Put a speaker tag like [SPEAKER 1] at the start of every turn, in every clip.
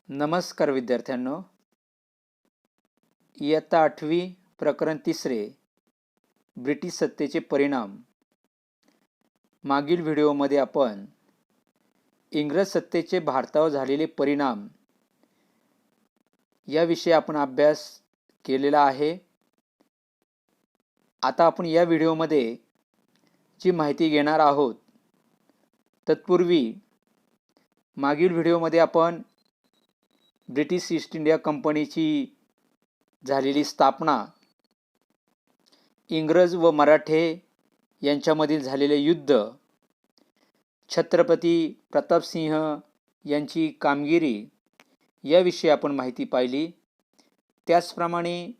[SPEAKER 1] नमस्कार विद्यार्थ्यांनो, इयत्ता 8वी प्रकरण 3 ब्रिटिश सत्तेचे परिणाम. मागील व्हिडिओमध्ये आपण इंग्रज सत्तेचे भारतावर झालेले परिणाम याविषयी आपण अभ्यास केलेला आहे. आता आपण या व्हिडिओमध्ये जी माहिती घेणार आहोत, तत्पूर्वी मागील व्हिडिओमध्ये आपण ब्रिटिश ईस्ट इंडिया कंपनीची झालेली स्थापना, इंग्रज व मराठे यांच्यामधील झालेले युद्ध, छत्रपती प्रतापसिंह यांची कामगिरी याविषयी आपण माहिती पाहिली. त्याचप्रमाणे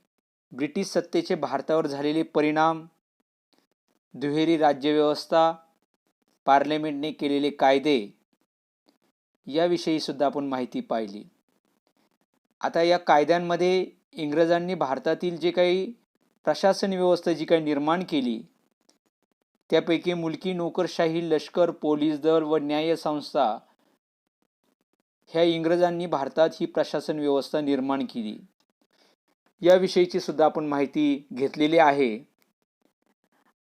[SPEAKER 1] ब्रिटिश सत्तेचे भारतावर झालेले परिणाम, दुहेरी राज्यव्यवस्था, पार्लमेंटने केलेले कायदे याविषयी सुद्धा आपण माहिती पाहिली. आता या कायद्यांमध्ये इंग्रजांनी भारतातील जे काही प्रशासन व्यवस्था जी काही निर्माण केली, त्यापैकी मुलकी नोकरशाही, लष्कर, पोलीस दल व न्याय संस्था ह्या इंग्रजांनी भारतात ही प्रशासन व्यवस्था निर्माण केली. याविषयीची सुद्धा आपण माहिती घेतलेली आहे.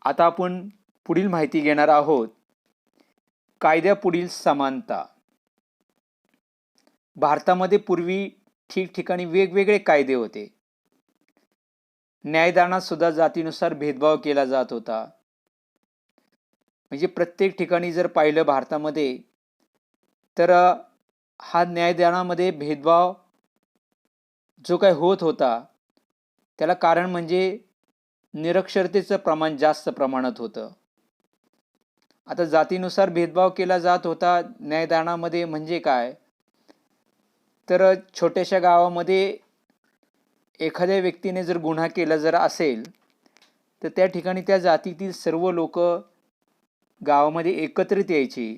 [SPEAKER 1] आता आपण पुढील माहिती घेणार आहोत. कायद्यापुढील समानता. भारतामध्ये पूर्वी ठिकठिकाणी वेगवेगळे कायदे होते. न्यायदानात सुद्धा जातीनुसार भेदभाव केला जात होता. म्हणजे प्रत्येक ठिकाणी जर पाहिलं भारतामध्ये, तर हा न्यायदानामध्ये भेदभाव जो काही होत होता, त्याला कारण म्हणजे निरक्षरतेचं प्रमाण जास्त प्रमाणात होतं. आता जातीनुसार भेदभाव केला जात होता न्यायदानामध्ये. म्हणजे काय, तर छोट्याशा गावामध्ये एखाद्या व्यक्तीने जर गुन्हा केला जर असेल, तर त्या ठिकाणी त्या जातीतील सर्व लोक गावामध्ये एकत्रित यायची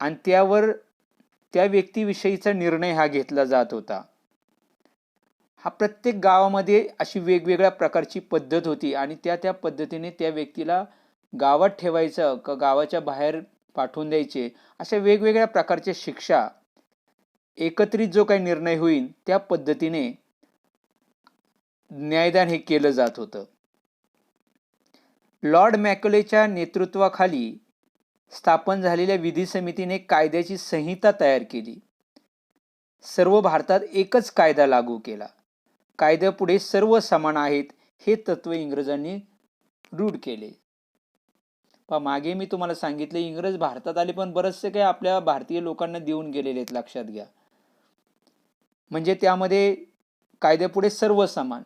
[SPEAKER 1] आणि त्यावर त्या व्यक्तीविषयीचा निर्णय हा घेतला जात होता. हा प्रत्येक गावामध्ये अशी वेगवेगळ्या प्रकारची पद्धत होती आणि त्या पद्धतीने त्या व्यक्तीला गावात ठेवायचं का गावाच्या बाहेर पाठवून द्यायचे, अशा वेगवेगळ्या प्रकारच्या शिक्षा, एकत्रित जो काही निर्णय होईल त्या पद्धतीने न्यायदान हे केलं जात होतं. लॉर्ड मॅकॉलेच्या नेतृत्वाखाली स्थापन झालेल्या विधी समितीने कायद्याची संहिता तयार केली. सर्व भारतात एकच कायदा लागू केला. कायद्यापुढे सर्व समान आहेत हे तत्व इंग्रजांनी रूढ केले. मागे मी तुम्हाला सांगितले, इंग्रज भारतात आले पण बरेचसे काही आपल्या भारतीय लोकांना देऊन गेलेले आहेत, लक्षात घ्या. म्हणजे त्यामध्ये कायद्यापुढे सर्व समान.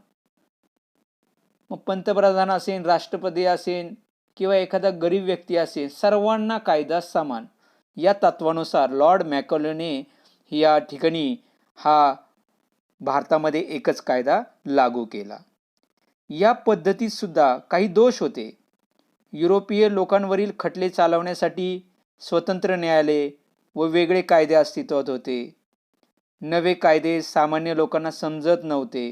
[SPEAKER 1] मग पंतप्रधान असेल, राष्ट्रपती असेल किंवा एखादा गरीब व्यक्ती असेल, सर्वांना कायदा समान या तत्वानुसार लॉर्ड मॅकॉलेने या ठिकाणी हा भारतामध्ये एकच कायदा लागू केला. या पद्धतीत सुद्धा काही दोष होते. युरोपीय लोकांवरील खटले चालवण्यासाठी स्वतंत्र न्यायालय व वेगळे कायदे अस्तित्वात होते. नवे कायदे सामान्य लोकांना समजत नव्हते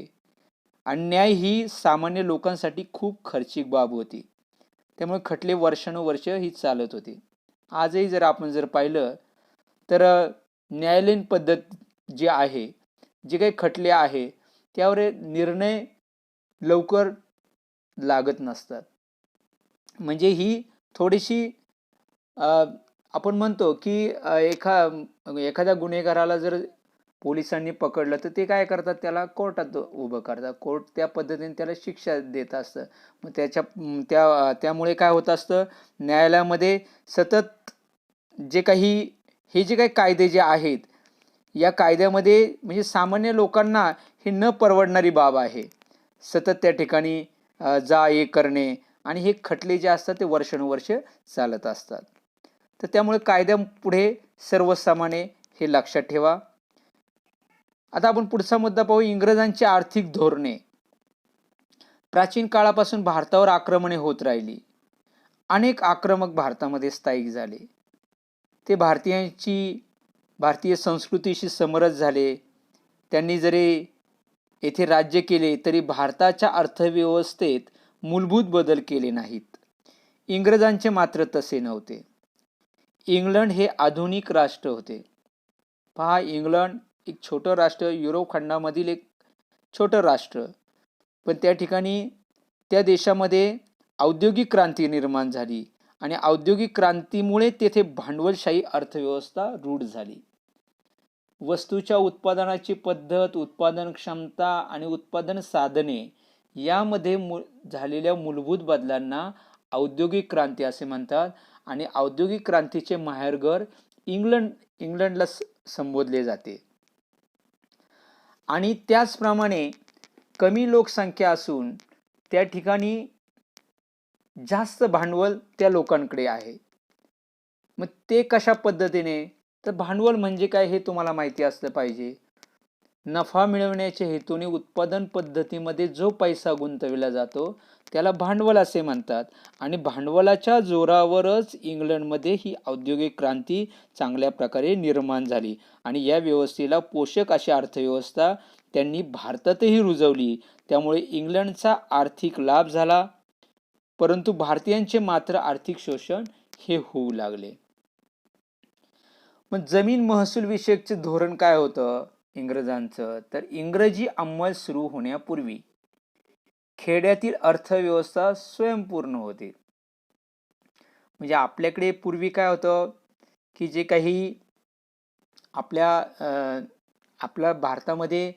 [SPEAKER 1] आणि न्याय ही सामान्य लोकांसाठी खूप खर्चिक बाब होती. त्यामुळे खटले वर्षानुवर्ष ही चालत होते. आजही जर आपण जर पाहिलं तर न्यायालयीन पद्धत जी आहे, जे काही खटले आहे त्यावर निर्णय लवकर लागत नसतात. म्हणजे ही थोडीशी आपण म्हणतो की एखाद्या गुन्हेगाराला जर पोलिसांनी पकडलं तर ते काय करतात, त्याला कोर्टात उभं करतात. कोर्ट त्या पद्धतीने त्याला शिक्षा देत असतं. मग त्यामुळे काय होत असतं, न्यायालयामध्ये सतत जे काही कायदे जे आहेत, या कायद्यामध्ये म्हणजे सामान्य लोकांना हे न परवडणारी बाब आहे. सतत त्या ठिकाणी जा ये करणे आणि हे खटले जे असतात ते वर्षानुवर्ष चालत असतात. तर त्यामुळे कायद्यापुढे सर्व समान आहे हे लक्षात ठेवा. आता आपण पुढचा मुद्दा पाहू. इंग्रजांची आर्थिक धोरणे. प्राचीन काळापासून भारतावर आक्रमणे होत राहिली. अनेक आक्रमक भारतामध्ये स्थायिक झाले. ते भारतीय संस्कृतीशी समरस झाले. त्यांनी जरी येथे राज्य केले तरी भारताच्या अर्थव्यवस्थेत मूलभूत बदल केले नाहीत. इंग्रजांचे मात्र तसे नव्हते. इंग्लंड हे आधुनिक राष्ट्र होते. पहा, इंग्लंड एक छोटं राष्ट्र, युरोप खंडामधील एक छोटं राष्ट्र, पण त्या ठिकाणी त्या देशामध्ये औद्योगिक क्रांती निर्माण झाली आणि औद्योगिक क्रांतीमुळे तेथे भांडवलशाही अर्थव्यवस्था रूढ झाली. वस्तूच्या उत्पादनाची पद्धत, उत्पादन क्षमता आणि उत्पादन साधने यामध्ये झालेल्या मूलभूत बदलांना औद्योगिक क्रांती असे म्हणतात आणि औद्योगिक क्रांतीचे माहेरघर इंग्लंडला संबोधले जाते. आणि त्याचप्रमाणे कमी लोकसंख्या असून त्या ठिकाणी जास्त भांडवल त्या लोकांकडे आहे. मग ते कशा पद्धतीने, तर भांडवल म्हणजे काय हे तुम्हाला माहिती असलं पाहिजे. नफा मिळवण्याच्या हेतूने उत्पादन पद्धतीमध्ये जो पैसा गुंतविला जातो त्याला भांडवल असे म्हणतात आणि भांडवलाच्या जोरावरच इंग्लंडमध्ये ही औद्योगिक क्रांती चांगल्या प्रकारे निर्माण झाली आणि या व्यवस्थेला पोषक अशी अर्थव्यवस्था त्यांनी भारतातही रुजवली. त्यामुळे इंग्लंडचा आर्थिक लाभ झाला, परंतु भारतीयांचे मात्र आर्थिक शोषण हे होऊ लागले. मग जमीन महसूल विषयकचे धोरण काय होतं इंग्रजांचं, तर इंग्रजी अंमल सुरू होण्यापूर्वी खेड्यातील अर्थव्यवस्था स्वयंपूर्ण होते. म्हणजे आपल्याकडे पूर्वी काय होतं की जे काही आपल्या भारतामध्ये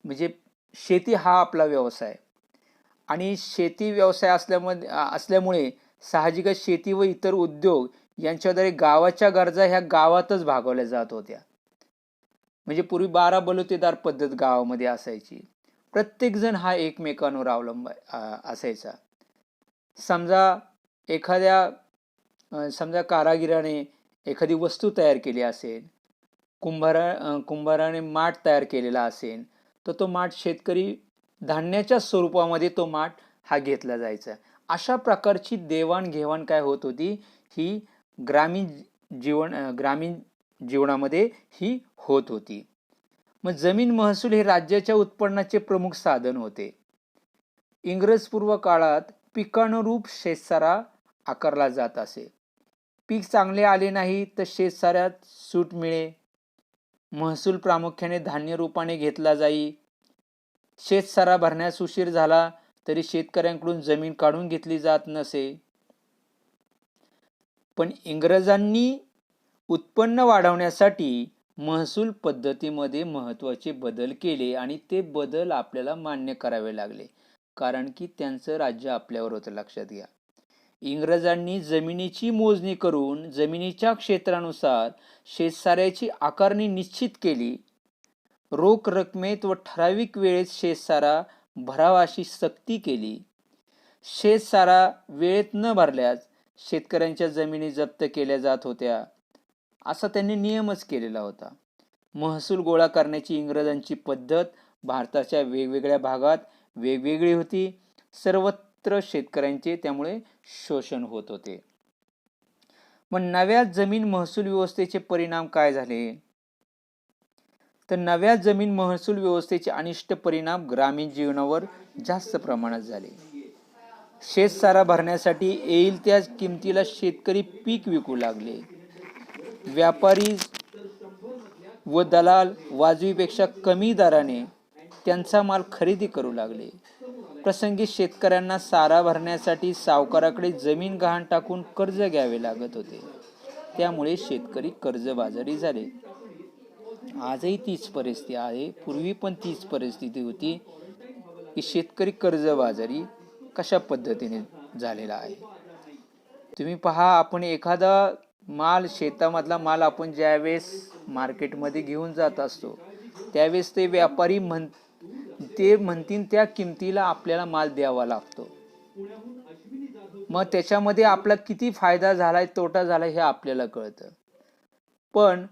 [SPEAKER 1] म्हणजे शेती हा आपला व्यवसाय आणि शेती व्यवसाय असल्यामुळे साहजिकच शेती व इतर उद्योग यांच्याद्वारे गावाच्या गरजा ह्या गावातच भागवल्या जात होत्या. म्हणजे पूर्वी 12 बलुतेदार पद्धत गावामध्ये असायची. प्रत्येक जण हा एकमेकांवर असायचा. समजा कारागिराने एखादी वस्तू तयार केली असेल, कुंभाराने माठ तयार केलेला असेल, तर तो माठ शेतकरी धान्याच्या स्वरूपामध्ये तो माठ हा घेतला जायचा. अशा प्रकारची देवाणघेवाण काय होत होती, ही ग्रामीण जीवनामध्ये ही होत होती. मग जमीन महसूल हे राज्याच्या उत्पन्नाचे प्रमुख साधन होते. इंग्रजपूर्व काळात पिकानुरूप शेतसारा आकारला जात असे. पीक चांगले आले नाही तर शेतसाऱ्यात सूट मिळे. महसूल प्रामुख्याने धान्य रूपाने घेतला जाई. शेतसारा भरण्यास उशीर झाला तरी शेतकऱ्यांकडून जमीन काढून घेतली जात नसे. पण इंग्रजांनी उत्पन्न वाढवण्यासाठी महसूल पद्धतीमध्ये महत्त्वाचे बदल केले आणि ते बदल आपल्याला मान्य करावे लागले, कारण की त्यांचं राज्य आपल्यावर होतं. लक्षात घ्या, इंग्रजांनी जमिनीची मोजणी करून जमिनीच्या क्षेत्रानुसार शेतसाऱ्याची आकारणी निश्चित केली. रोख रकमेत व ठराविक वेळेत शेतसारा भरावा अशी सक्ती केली. शेतसारा वेळेत न भरल्यास शेतकऱ्यांच्या जमिनी जप्त केल्या जात होत्या, असा त्यांनी नियमच केलेला होता. महसूल गोळा करण्याची इंग्रजांची पद्धत भारताच्या वेगवेगळ्या भागात वेगवेगळी होती. सर्वत्र शेतकऱ्यांचे त्यामुळे शोषण होत होते. मग नव्या जमीन महसूल व्यवस्थेचे परिणाम काय झाले, तर नव्या जमीन महसूल व्यवस्थेचे अनिष्ट परिणाम ग्रामीण जीवनावर जास्त प्रमाणात झाले. शेतसारा भरण्यासाठी येईल त्या किमतीला शेतकरी पीक विकू लागले. व्यापारी व दलाल वाजवीपेक्षा कमी दराने त्यांचा माल खरेदी करू लागले. प्रसंगी शेतकऱ्यांना सारा भरण्यासाठी सावकाराकडे जमीन गहाण टाकून कर्ज घ्यावे लागत होते. त्यामुळे शेतकरी कर्जबाजारी झाले. आजही तीच परिस्थिती आहे, पूर्वी पण तीच परिस्थिती होती की शेतकरी कर्जबाजारी कशा पद्धतीने झालेला आहे. तुम्ही पहा, आपण एखादा माल, शेतामधला माल आपण ज्यावेळेस मार्केटमध्ये घेऊन जात असतो त्यावेळेस ते व्यापारी म्हणतील त्या किमतीला आपल्याला माल द्यावा लागतो. मग त्याच्यामध्ये आपला किती फायदा झालाय तोटा झालाय हे आपल्याला कळतं. पण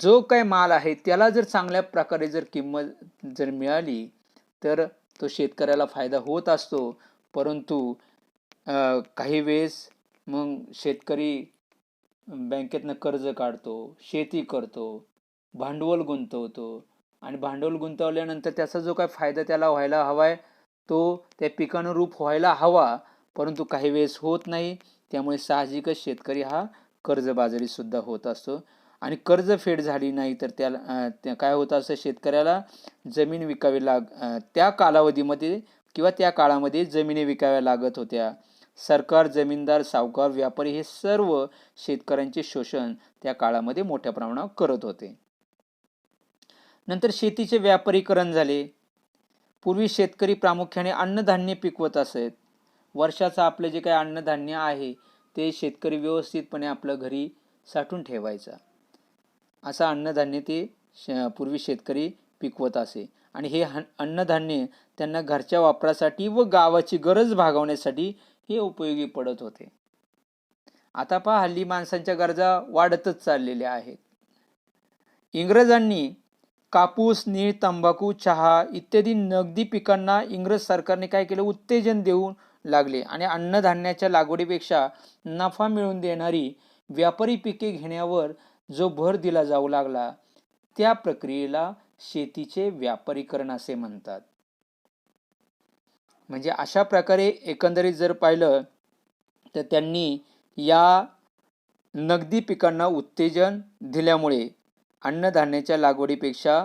[SPEAKER 1] जो काही माल आहे त्याला जर चांगल्या प्रकारे जर किंमत जर मिळाली तर तो शेतकऱ्याला फायदा होत असतो. परंतु काही वेळेस मग शेतकरी बँकेतनं कर्ज काढतो, शेती करतो, भांडवल गुंतवतो आणि भांडवल गुंतवल्यानंतर त्याचा जो काही फायदा त्याला व्हायला हवाय तो त्या पिकानुरूप व्हायला हवा, परंतु काही वेळेस होत नाही. त्यामुळे साहजिकच शेतकरी हा कर्जबाजारी सुद्धा होत असतो. आणि कर्जफेड झाली नाही तर काय होतं, असं शेतकऱ्याला जमीन विकावी त्या कालावधीमध्ये किंवा त्या काळामध्ये जमिनी विकाव्या लागत होत्या. सरकार, जमीनदार, सावकार, व्यापारी हे सर्व शेतकऱ्यांचे शोषण त्या काळामध्ये मोठ्या प्रमाणावर करत होते. नंतर शेतीचे व्यापारीकरण झाले. पूर्वी शेतकरी प्रामुख्याने अन्नधान्य पिकवत असत. वर्षाचं आपलं जे काही अन्नधान्य आहे ते शेतकरी व्यवस्थितपणे आपलं घरी साठवून ठेवायचा. असं अन्नधान्य ते पूर्वी शेतकरी पिकवत असे आणि हे अन्नधान्य त्यांना घरच्या वापरासाठी व गावाची गरज भागवण्यासाठी हे उपयोगी पडत होते. आता पहा, हल्ली माणसांच्या गरजा वाढतच चाललेल्या आहेत. इंग्रजांनी कापूस, नीळ, तंबाखू, चहा इत्यादी नगदी पिकांना इंग्रज सरकारने काय केलं, उत्तेजन देऊ लागले आणि अन्नधान्याच्या लागवडीपेक्षा नफा मिळवून देणारी व्यापारी पिके घेण्यावर जो भर दिला जाऊ लागला, त्या प्रक्रियेला शेतीचे व्यापारीकरण असे म्हणतात. म्हणजे अशा प्रकारे एकंदरीत जर पाहिलं तर त्यांनी या नगदी पिकांना उत्तेजन दिल्यामुळे अन्नधान्याच्या लागवडीपेक्षा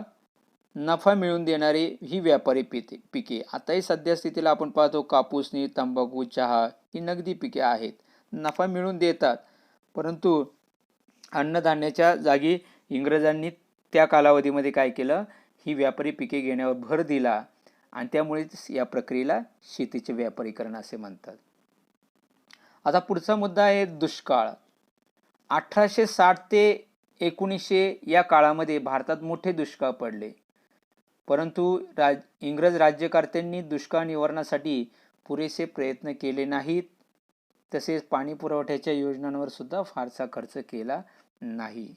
[SPEAKER 1] नफा मिळवून देणारी ही व्यापारी पिके, आताही सध्या स्थितीला आपण पाहतो कापूस, नीळ, तंबाखू, चहा ही नगदी पिके आहेत, नफा मिळवून देतात. परंतु अन्नधान्याच्या जागी इंग्रजांनी त्या कालावधीमध्ये काय केलं, ही व्यापारी पिके घेण्यावर भर दिला आणि त्यामुळेच या प्रक्रियेला शेतीचे व्यापारीकरण असे म्हणतात. आता पुढचा मुद्दा आहे दुष्काळ. 1860 ते 1900 या काळामध्ये भारतात मोठे दुष्काळ पडले. परंतु इंग्रज राज्यकर्त्यांनी दुष्काळ निवारणासाठी पुरेसे प्रयत्न केले नाहीत. तसेच पाणी पुरवठ्याच्या योजनांवर सुद्धा फारसा खर्च केला नाही.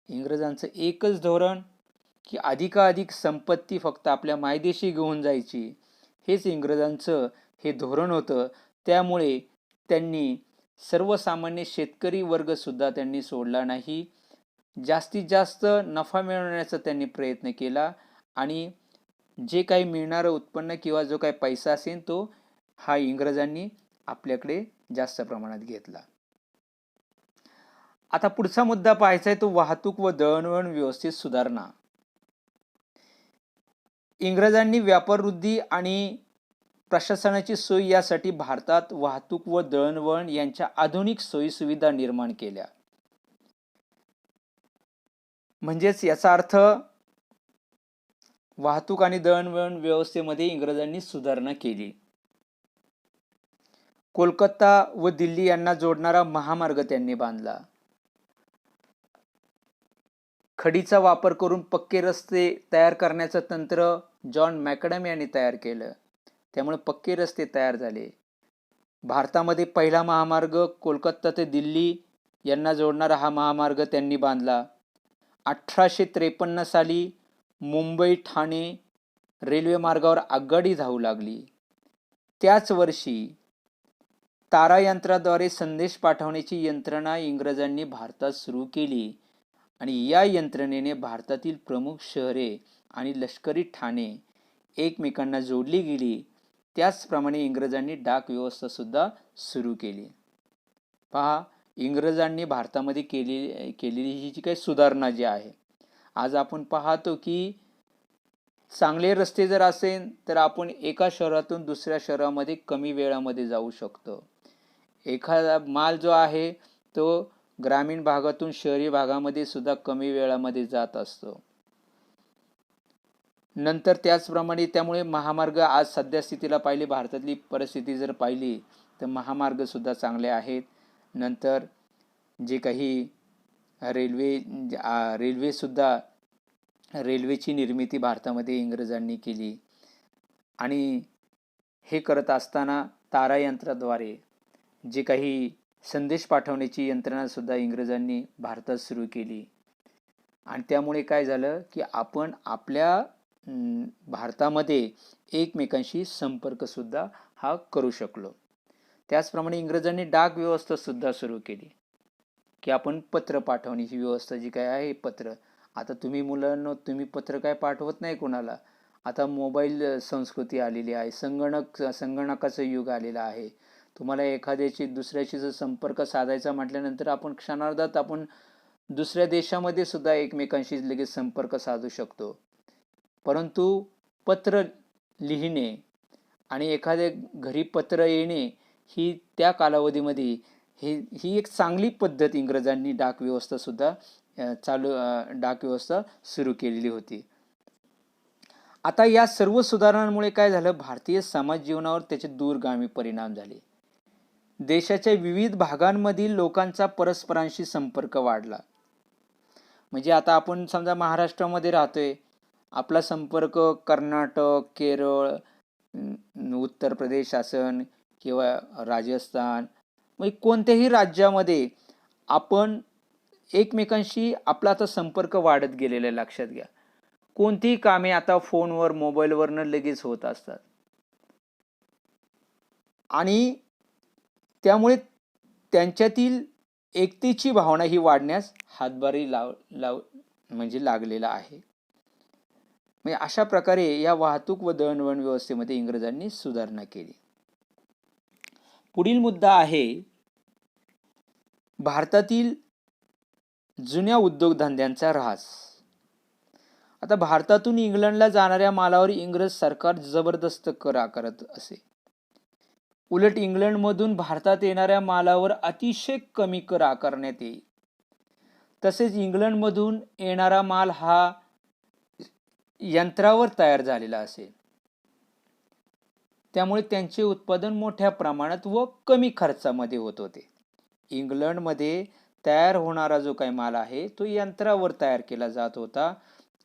[SPEAKER 1] इंग्रजांचं एकच धोरण की अधिकाधिक संपत्ती फक्त आपल्या मायदेशी घेऊन जायची, हेच इंग्रजांचं हे धोरण होतं. त्यामुळे त्यांनी सर्वसामान्य शेतकरी वर्ग सुद्धा त्यांनी सोडला नाही. जास्तीत जास्त नफा मिळवण्याचा त्यांनी प्रयत्न केला आणि जे काही मिळणारं उत्पन्न किंवा जो काही पैसा असेल तो हा इंग्रजांनी आपल्याकडे जास्त प्रमाणात घेतला. आता पुढचा मुद्दा पाहायचा आहे तो वाहतूक व दळणवळण व्यवस्थेत सुधारणा. इंग्रजांनी व्यापार वृद्धी आणि प्रशासनाची सोय यासाठी भारतात वाहतूक व दळणवळण यांच्या आधुनिक सोयी सुविधा निर्माण केल्या. म्हणजेच याचा अर्थ वाहतूक आणि दळणवळण व्यवस्थेमध्ये इंग्रजांनी सुधारणा केली. कोलकाता व दिल्ली यांना जोडणारा महामार्ग त्यांनी बांधला. खडीचा वापर करून पक्के रस्ते तयार करण्याचं तंत्र जॉन मॅकडम यांनी तयार केलं. त्यामुळे पक्के रस्ते तयार झाले. भारतामध्ये पहिला महामार्ग कोलकाता ते दिल्ली यांना जोडणारा हा महामार्ग त्यांनी बांधला. 1853 साली मुंबई ठाणे रेल्वे मार्गावर आगगाडी धावू लागली. त्याच वर्षी तारायंत्राद्वारे संदेश पाठवण्याची यंत्रणा इंग्रजांनी भारतात सुरू केली आणि या यंत्रणेने भारतातील प्रमुख शहरे आणि लष्करी ठाणे एकमेकांना जोडली गेली. त्याचप्रमाणे इंग्रजांनी डाक व्यवस्था सुद्धा सुरू केली. पहा, इंग्रजांनी भारतामध्ये केलेली ही जी काही सुधारणा जी आहे, आज आपण पाहतो की चांगले रस्ते जर असेल तर आपण एका शहरातून दुसऱ्या शहरामध्ये कमी वेळामध्ये जाऊ शकतो. एखादा माल जो आहे तो ग्रामीण भागातून शहरी भागामध्ये सुद्धा कमी वेळामध्ये जात असतो. नंतर त्याचप्रमाणे त्यामुळे महामार्ग आज सध्या स्थितीला पाहिली, भारतातली परिस्थिती जर पाहिली तर महामार्ग सुद्धा चांगले आहेत. नंतर जे काही रेल्वेची निर्मिती भारतामध्ये इंग्रजांनी केली आणि हे करत असताना तारायंत्राद्वारे जे काही संदेश पाठवण्याची यंत्रणा सुद्धा इंग्रजांनी भारतात सुरू केली आणि त्यामुळे काय झालं की आपण आपल्या भारतामध्ये एकमेकांशी संपर्क सुद्धा हा करू शकलो. त्याचप्रमाणे इंग्रजांनी डाक व्यवस्था सुद्धा सुरू केली की आपण पत्र पाठवण्याची व्यवस्था जी काय आहे पत्र. आता तुम्ही मुलांना तुम्ही पत्र काय पाठवत नाही कोणाला. आता मोबाईल संस्कृती आलेली आहे, संगणकाचं युग आलेलं आहे. तुम्हाला एखाद्याची दुसऱ्याशी जर संपर्क साधायचा म्हटल्यानंतर आपण क्षणार्धात आपण दुसऱ्या देशामध्ये सुद्धा एकमेकांशी लगेच संपर्क साधू शकतो. परंतु पत्र लिहिणे आणि एखाद्या घरी पत्र येणे ही त्या कालावधीमध्ये ही एक चांगली पद्धत इंग्रजांनी डाक व्यवस्था सुरू केलेली होती. आता या सर्व सुधारणांमुळे काय झालं, भारतीय समाज जीवनावर त्याचे दूरगामी परिणाम झाले. देशाच्या विविध भागांमधील लोकांचा परस्परांशी संपर्क वाढला. म्हणजे आता आपण समजा महाराष्ट्रामध्ये राहतोय, आपला संपर्क कर्नाटक, केरळ, उत्तर प्रदेश असन किंवा राजस्थान, म्हणजे कोणत्याही राज्यामध्ये आपण एकमेकांशी आपला आता संपर्क वाढत गेलेला आहे. लक्षात घ्या, कोणतीही कामे आता फोनवर मोबाईलवरनं लगेच होत असतात आणि त्यामुळे त्यांच्यातील एकतेची भावना ही वाढण्यास हातभार म्हणजे लागलेला आहे. म्हणजे अशा प्रकारे या वाहतूक व दळणवळण व्यवस्थेमध्ये इंग्रजांनी सुधारणा केली. पुढील मुद्दा आहे भारतातील जुन्या उद्योगधंद्यांचा ऱ्हास. आता भारतातून इंग्लंडला जाणाऱ्या मालावर इंग्रज सरकार जबरदस्त कर आकारत असे. उलट इंग्लंडमधून भारतात येणाऱ्या मालावर अतिशय कमी कर आकारण्यात येईल. तसेच इंग्लंडमधून येणारा माल हा यंत्रावर तयार झालेला असेल. त्यामुळे त्यांचे उत्पादन मोठ्या प्रमाणात व कमी खर्चामध्ये होत होते. इंग्लंडमध्ये तयार होणारा जो काही माल आहे तो यंत्रावर तयार केला जात होता.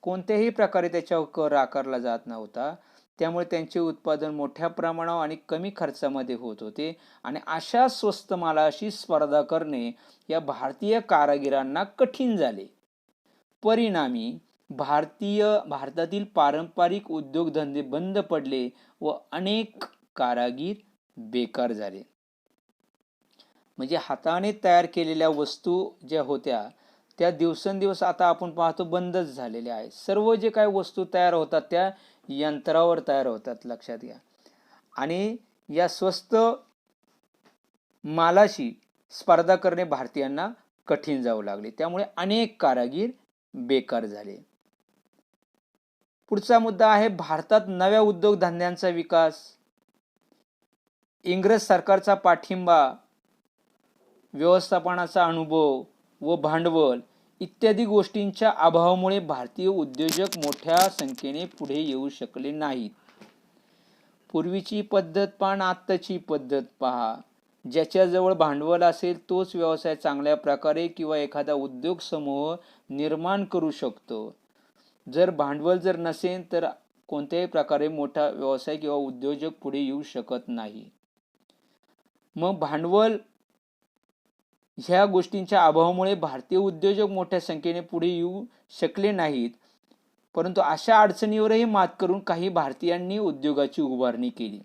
[SPEAKER 1] कोणत्याही प्रकारे त्याच्यावर कर आकारला जात नव्हता. त्यामुळे त्यांचे उत्पादन मोठ्या प्रमाणावर आणि कमी खर्चामध्ये होत होते आणि अशा स्वस्त मालाशी स्पर्धा करणे या भारतीय कारागिरांना कठीण झाले. परिणामी भारतातील पारंपरिक उद्योगधंदे बंद पडले व अनेक कारागीर बेकार झाले. म्हणजे हाताने तयार केलेल्या वस्तू ज्या होत्या त्या दिवसेंदिवस आता आपण पाहतो बंदच झालेल्या आहेत. सर्व जे काही वस्तू तयार होतात त्या यंत्रावर तयार होतात. लक्षात घ्या. आणि या स्वस्त मालाशी स्पर्धा करणे भारतीयांना कठीण जाऊ लागले. त्यामुळे अनेक कारागीर बेकार झाले. पुढचा मुद्दा आहे भारतात नव्या उद्योगधंद्यांचा विकास. इंग्रज सरकारचा पाठिंबा, व्यवस्थापनाचा अनुभव व भांडवल इत्यादी गोष्टींच्या अभावामुळे भारतीय उद्योजक मोठ्या संख्येने पुढे येऊ शकले नाहीत. पूर्वीची पद्धत पहा आणि आत्ताची पद्धत पहा. ज्याच्याजवळ भांडवल असेल तोच व्यवसाय चांगल्या प्रकारे किंवा एखादा उद्योग समूह निर्माण करू शकतो. जर भांडवल नसेल तर कोणत्याही प्रकारे मोठा व्यवसाय किंवा उद्योजक पुढे येऊ शकत नाही. मग भांडवल ह्या गोष्टींच्या अभावामुळे भारतीय उद्योजक मोठ्या संख्येने पुढे येऊ शकले नाहीत. परंतु अशा अडचणीवरही मात करून काही भारतीयांनी उद्योगाची उभारणी केली.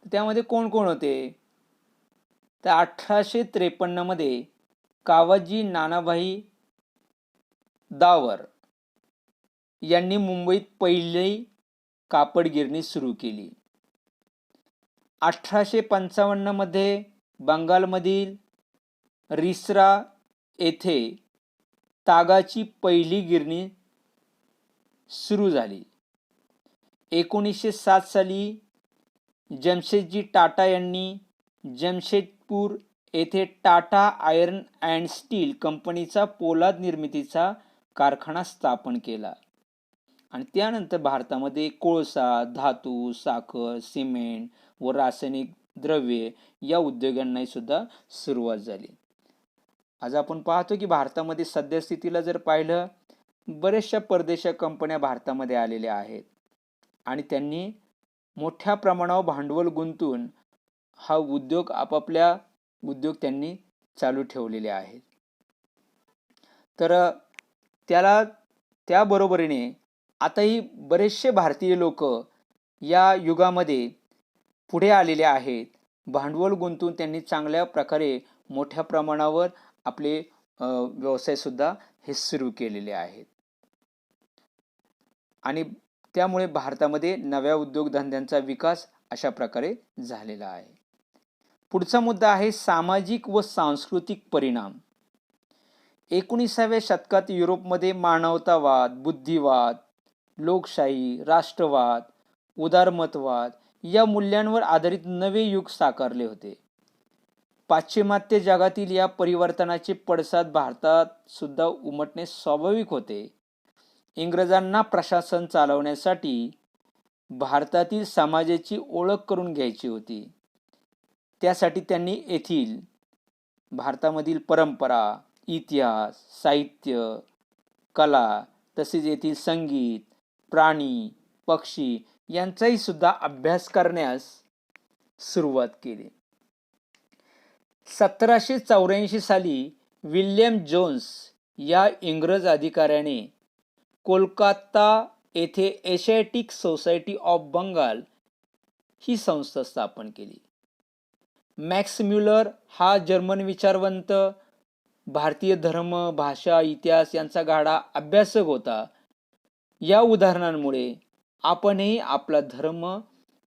[SPEAKER 1] त्यामध्ये कोण कोण होते तर 1853 मध्ये कावाजी नानाभाई दावर यांनी मुंबईत पहिली कापड गिरणी सुरू केली. 1855 मध्ये बंगालमधील रिसरा येथे तागाची पहिली गिरणी सुरू झाली. 1907 साली जमशेदजी टाटा यांनी जमशेदपूर येथे टाटा आयर्न अँड स्टील कंपनीचा पोलाद निर्मितीचा कारखाना स्थापन केला आणि त्यानंतर भारतामध्ये कोळसा, धातू, साखर, सिमेंट व रासायनिक द्रव्ये या उद्योगांनाही सुद्धा सुरुवात झाली. आज आपण पाहतो की भारतामध्ये सद्यस्थितीला जर पाहिलं बऱ्याचशा परदेशी कंपन्या भारतामध्ये आलेल्या आहेत आणि त्यांनी मोठ्या प्रमाणावर भांडवल गुंतवून हा उद्योग आपापल्या उद्योग त्यांनी चालू ठेवलेले आहेत. तर त्याबरोबरीने आताही बरेचसे भारतीय लोक या युगामध्ये पुढे आलेले आहेत. भांडवल गुंतवून त्यांनी चांगल्या प्रकारे मोठ्या प्रमाणावर आपले व्यवसाय सुद्धा हे सुरू केलेले आहेत आणि त्यामुळे भारतामध्ये नव्या उद्योगधंद्यांचा विकास अशा प्रकारे झालेला आहे. पुढचा मुद्दा आहे सामाजिक व सांस्कृतिक परिणाम. 19व्या शतकात युरोपमध्ये मानवतावाद, बुद्धिवाद, लोकशाही, राष्ट्रवाद, उदारमतवाद या मूल्यांवर आधारित नवे युग साकारले होते. पाश्चिमात्य जगातील या परिवर्तनाचे पडसाद भारतात सुद्धा उमटणे स्वाभाविक होते. इंग्रजांना प्रशासन चालवण्यासाठी भारतातील समाजाची ओळख करून घ्यायची होती. त्यासाठी त्यांनी येथील भारतामधील परंपरा, इतिहास, साहित्य, कला तसेच येथील संगीत, प्राणी, पक्षी यांचाही सुद्धा अभ्यास करण्यास सुरुवात केली. 1784 साली विल्यम जोन्स या इंग्रज अधिकाऱ्याने कोलकाता येथे एशियाटिक सोसायटी ऑफ बंगाल ही संस्था स्थापन केली. मॅक्स म्युलर हा जर्मन विचारवंत, भारतीय धर्म, भाषा, इतिहास यांचा गाढा अभ्यासक होता. या उदाहरणांमुळे आपणही आपला धर्म,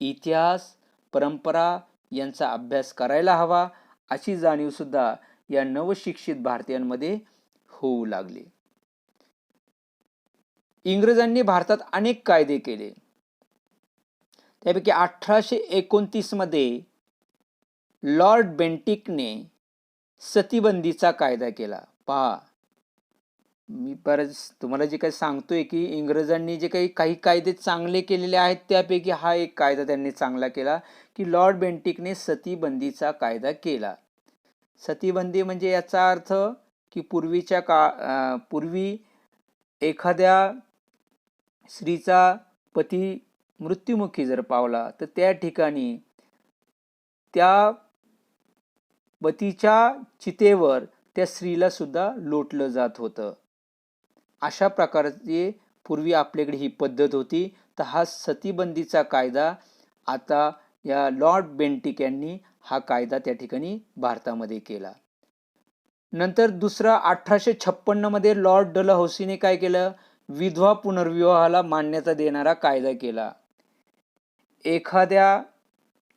[SPEAKER 1] इतिहास, परंपरा यांचा अभ्यास करायला हवा अशी जाणीव सुद्धा या नवशिक्षित भारतीयांमध्ये होऊ लागली. इंग्रजांनी भारतात अनेक कायदे केले. त्यापैकी 1829 मध्ये लॉर्ड बेंटिकने सतीबंदीचा कायदा केला. पहा, मी परत तुम्हाला जे काही सांगतोय की इंग्रजांनी जे काही कायदे चांगले केलेले आहेत त्यापैकी हा एक कायदा त्यांनी चांगला केला की लॉर्ड बेंटिकने सतीबंदीचा कायदा केला. सतीबंदी म्हणजे याचा अर्थ की पूर्वी एखाद्या स्त्रीचा पती मृत्युमुखी जर पावला तर त्या ठिकाणी त्या पतीच्या चितेवर त्या स्त्रीला सुद्धा लोटलं जात होतं. अशा प्रकारची पूर्वी आपल्याकडे ही पद्धत होती. तर हा सतीबंदीचा कायदा आता या लॉर्ड बेंटिक यांनी हा कायदा त्या ठिकाणी भारतामध्ये केला. नंतर दुसरा 1856 मध्ये लॉर्ड डलहौसीने काय केलं, विधवा पुनर्विवाहाला मान्यता देणारा कायदा केला. एखाद्या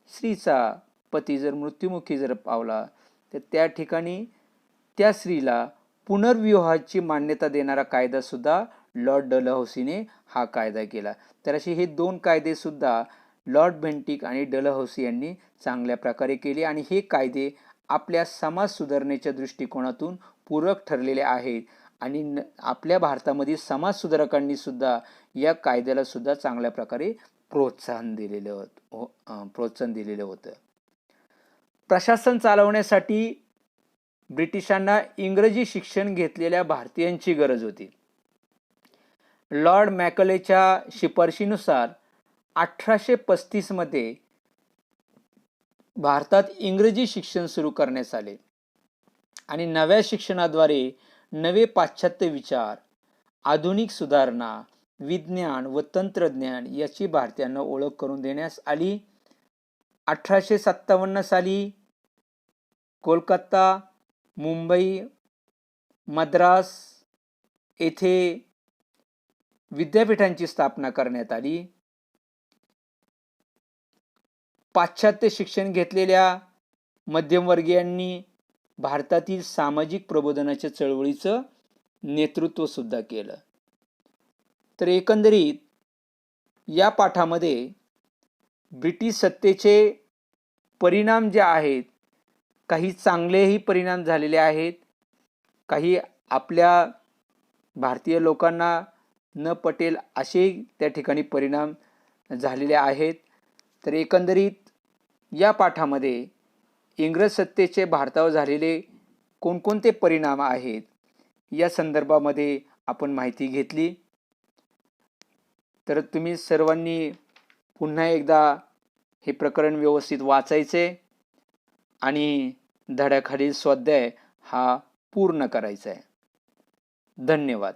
[SPEAKER 1] स्त्रीचा पती जर मृत्युमुखी जर पावला तर त्या ठिकाणी त्या स्त्रीला पुनर्विवाहाची मान्यता देणारा कायदा सुद्धा लॉर्ड डलहौसीने हा कायदा केला. तर असे हे दोन कायदे सुद्धा लॉर्ड बेंटिक आणि डलहौसी यांनी चांगल्या प्रकारे केले आणि हे कायदे आपल्या समाज सुधारणेच्या दृष्टिकोनातून पूरक ठरलेले आहेत आणि आपल्या भारतामधील समाज सुधारकांनी सुद्धा या कायद्याला सुद्धा चांगल्या प्रकारे प्रोत्साहन दिलेलं होतं. प्रशासन चालवण्यासाठी ब्रिटिशांना इंग्रजी शिक्षण घेतलेल्या भारतीयांची गरज होती. लॉर्ड मॅकलेच्या शिफारशीनुसार 1835 मध्ये भारतात इंग्रजी शिक्षण सुरू करण्यात आले आणि नव्या शिक्षणाद्वारे नवे पाश्चात्य विचार, आधुनिक सुधारणा, विज्ञान व तंत्रज्ञान याची भारतीयांना ओळख करून देण्यास आली. 1857 साली कोलकाता, मुंबई, मद्रास येथे विद्यापीठांची स्थापना करण्यात आली. पाश्चात्य शिक्षण घेतलेल्या मध्यमवर्गीयांनी भारतातील सामाजिक प्रबोधनाच्या चळवळीचं नेतृत्व सुद्धा केलं. तर एकंदरीत या पाठामध्ये ब्रिटिश सत्तेचे परिणाम जे आहेत, काही चांगलेही परिणाम झालेले आहेत, काही आपल्या भारतीय लोकांना न पटेल असे त्या ठिकाणी परिणाम झालेले आहेत. तर एकंदरीत या पाठामध्ये इंग्रज सत्तेचे भारतावर झालेले कोणकोणते परिणाम आहेत या संदर्भामध्ये आपण माहिती घेतली. तर तुम्ही सर्वांनी पुन्हा एकदा हे प्रकरण व्यवस्थित वाचायचे आणि धड्याखालील स्वाध्याय हा पूर्ण करायचा आहे. धन्यवाद.